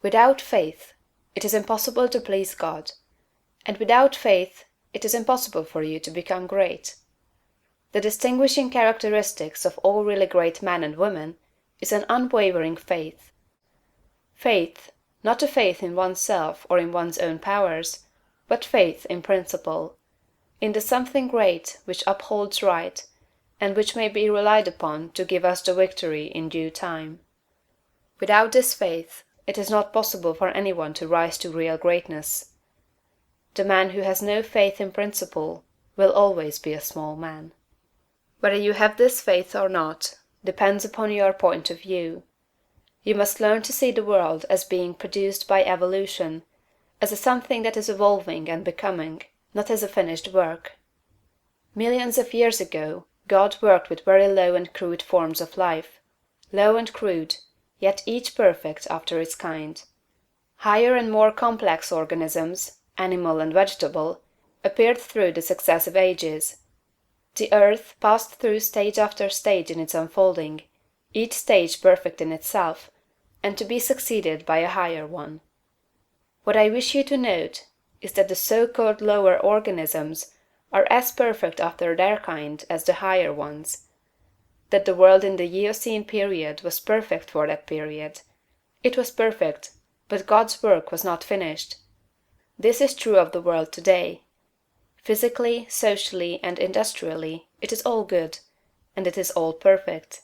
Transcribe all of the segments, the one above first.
Without faith, it is impossible to please God, and without faith it is impossible for you to become great. The distinguishing characteristics of all really great men and women is an unwavering faith. Faith, not a faith in oneself or in one's own powers, but faith in principle, in the something great which upholds right, and which may be relied upon to give us the victory in due time. Without this faith, it is not possible for any one to rise to real greatness. The man who has no faith in principle will always be a small man. Whether you have this faith or not depends upon your point of view. You must learn to see the world as being produced by evolution, as a something that is evolving and becoming, not as a finished work. Millions of years ago God worked with very low and crude forms of life, low and crude, yet each perfect after its kind. Higher and more complex organisms, animal and vegetable, appeared through the successive ages. The earth passed through stage after stage in its unfolding, each stage perfect in itself, and to be succeeded by a higher one. What I wish you to note is that the so-called lower organisms are as perfect after their kind as the higher ones; that the world in the Eocene period was perfect for that period. It was perfect, but God's work was not finished. This is true of the world today. Physically, socially, and industrially, it is all good, and it is all perfect.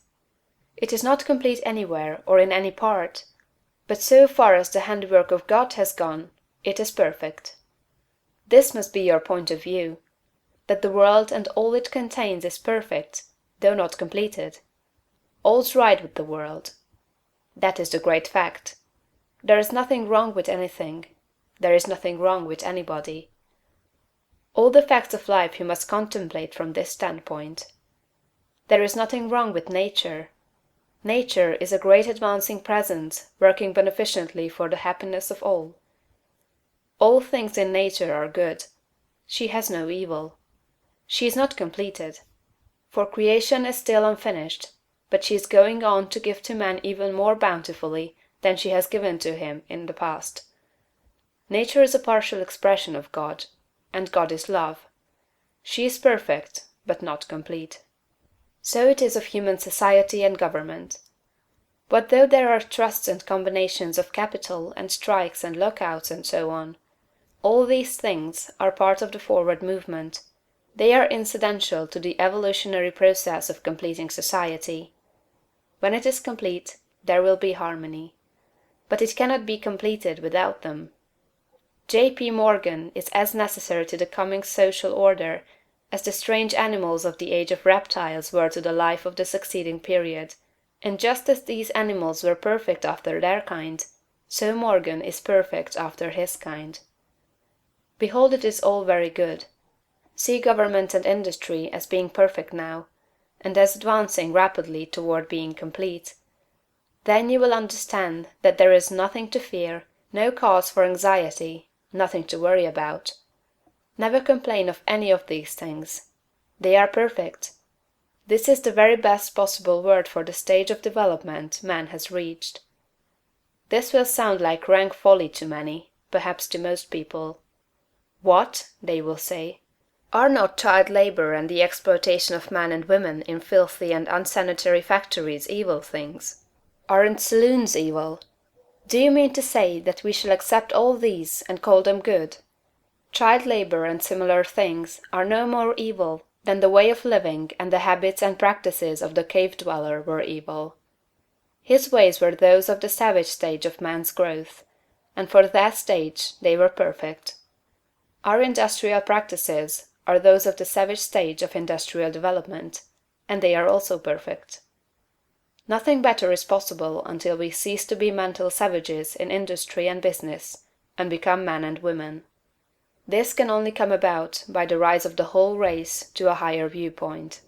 It is not complete anywhere or in any part, but so far as the handiwork of God has gone, it is perfect. This must be your point of view, that the world and all it contains is perfect, though not completed. All's right with the world. That is the great fact. There is nothing wrong with anything. There is nothing wrong with anybody. All the facts of life you must contemplate from this standpoint. There is nothing wrong with nature. Nature is a great advancing presence working beneficently for the happiness of all. All things in nature are good. She has no evil. She is not completed, for creation is still unfinished, but she is going on to give to man even more bountifully than she has given to him in the past. Nature is a partial expression of God, and God is love. She is perfect, but not complete. So it is of human society and government. What though there are trusts and combinations of capital and strikes and lockouts and so on? All these things are part of the forward movement. They are incidental to the evolutionary process of completing society. When it is complete, there will be harmony. But it cannot be completed without them. J.P. Morgan is as necessary to the coming social order as the strange animals of the age of reptiles were to the life of the succeeding period, and just as these animals were perfect after their kind, so Morgan is perfect after his kind. Behold, it is all very good. See government and industry as being perfect now, and as advancing rapidly toward being complete. Then you will understand that there is nothing to fear, no cause for anxiety, nothing to worry about. Never complain of any of these things. They are perfect. This is the very best possible word for the stage of development man has reached. This will sound like rank folly to many, perhaps to most people. What? They will say. Are not child labor and the exploitation of men and women in filthy and unsanitary factories evil things? Aren't saloons evil? Do you mean to say that we shall accept all these and call them good? Child labor and similar things are no more evil than the way of living and the habits and practices of the cave dweller were evil. His ways were those of the savage stage of man's growth, and for that stage they were perfect. Our industrial practices are those of the savage stage of industrial development, and they are also perfect. Nothing better is possible until we cease to be mental savages in industry and business, and become men and women. This can only come about by the rise of the whole race to a higher viewpoint.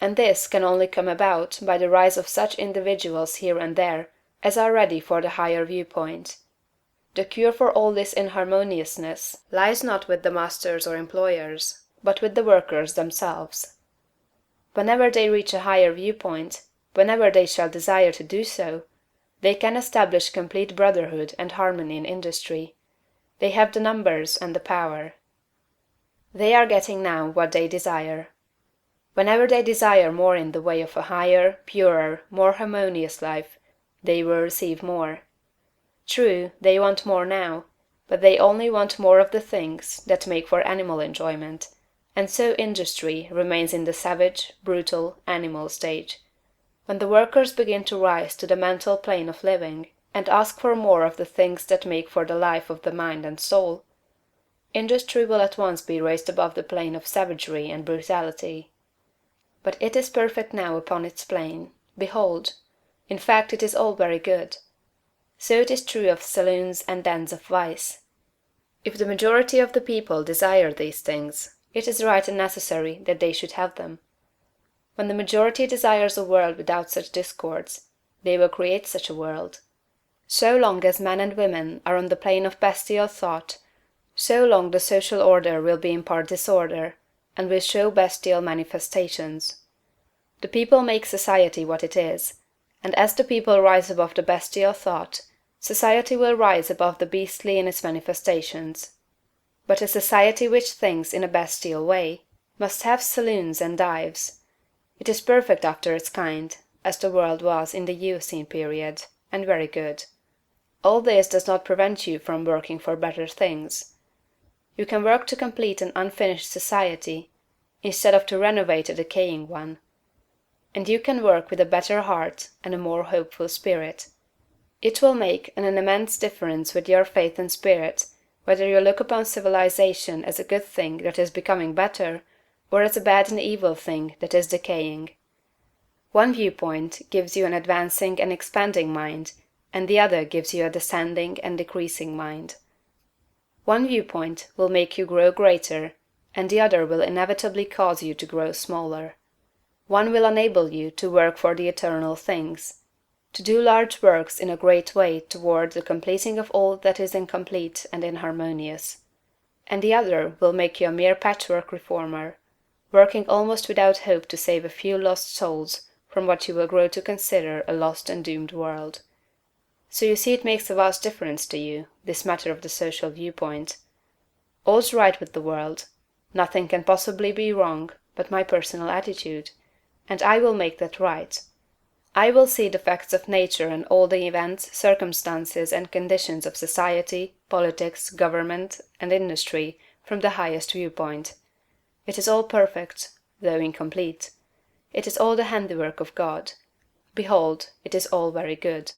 And this can only come about by the rise of such individuals here and there as are ready for the higher viewpoint. The cure for all this inharmoniousness lies not with the masters or employers, but with the workers themselves. Whenever they reach a higher viewpoint, whenever they shall desire to do so, They can establish complete brotherhood and harmony in industry. They have the numbers and the power. They are getting now what they desire. Whenever they desire more in the way of a higher, purer, more harmonious life, they will receive more. True, they want more now, but they only want more of the things that make for animal enjoyment, and so industry remains in the savage, brutal, animal stage. When the workers begin to rise to the mental plane of living, and ask for more of the things that make for the life of the mind and soul, industry will at once be raised above the plane of savagery and brutality. But it is perfect now upon its plane. Behold! In fact, it is all very good. So it is true of saloons and dens of vice. If the majority of the people desire these things, it is right and necessary that they should have them. When the majority desires a world without such discords, they will create such a world. So long as men and women are on the plane of bestial thought, so long the social order will be in part disorder, and will show bestial manifestations. The people make society what it is, and as the people rise above the bestial thought, society will rise above the beastly in its manifestations. But a society which thinks in a bestial way must have saloons and dives. It is perfect after its kind, as the world was in the Eocene period, and very good. All this does not prevent you from working for better things. You can work to complete an unfinished society, instead of to renovate a decaying one. And you can work with a better heart and a more hopeful spirit. It will make an immense difference with your faith and spirit whether you look upon civilization as a good thing that is becoming better, or as a bad and evil thing that is decaying. One viewpoint gives you an advancing and expanding mind, and the other gives you a descending and decreasing mind. One viewpoint will make you grow greater, and the other will inevitably cause you to grow smaller. One will enable you to work for the eternal things, to do large works in a great way toward the completing of all that is incomplete and inharmonious. And the other will make you a mere patchwork reformer, working almost without hope to save a few lost souls from what you will grow to consider a lost and doomed world. So you see it makes a vast difference to you, this matter of the social viewpoint. All's right with the world. Nothing can possibly be wrong but my personal attitude, and I will make that right. I will see the facts of nature and all the events, circumstances, and conditions of society, politics, government, and industry from the highest viewpoint. It is all perfect, though incomplete. It is all the handiwork of God. Behold, it is all very good.